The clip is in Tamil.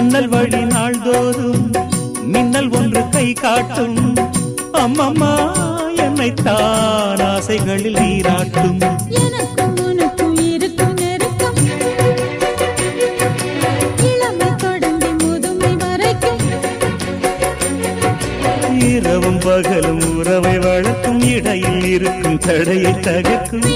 ஜன்னல் வழி நாள்தோறும் மின்னல் ஒன்று கை காட்டும். அம்மம்மா என்னைத்தான் ஆசைகளில் நீராட்டும். எனக்கும் உனக்கும் இருக்கும் நெருக்கம் இளமை தொடங்கி முதுமை வரைக்கும். இரவும் பகலும் உறவை வளர்க்கும், இடையில் இருக்கும் தடையை தகர்க்கும்.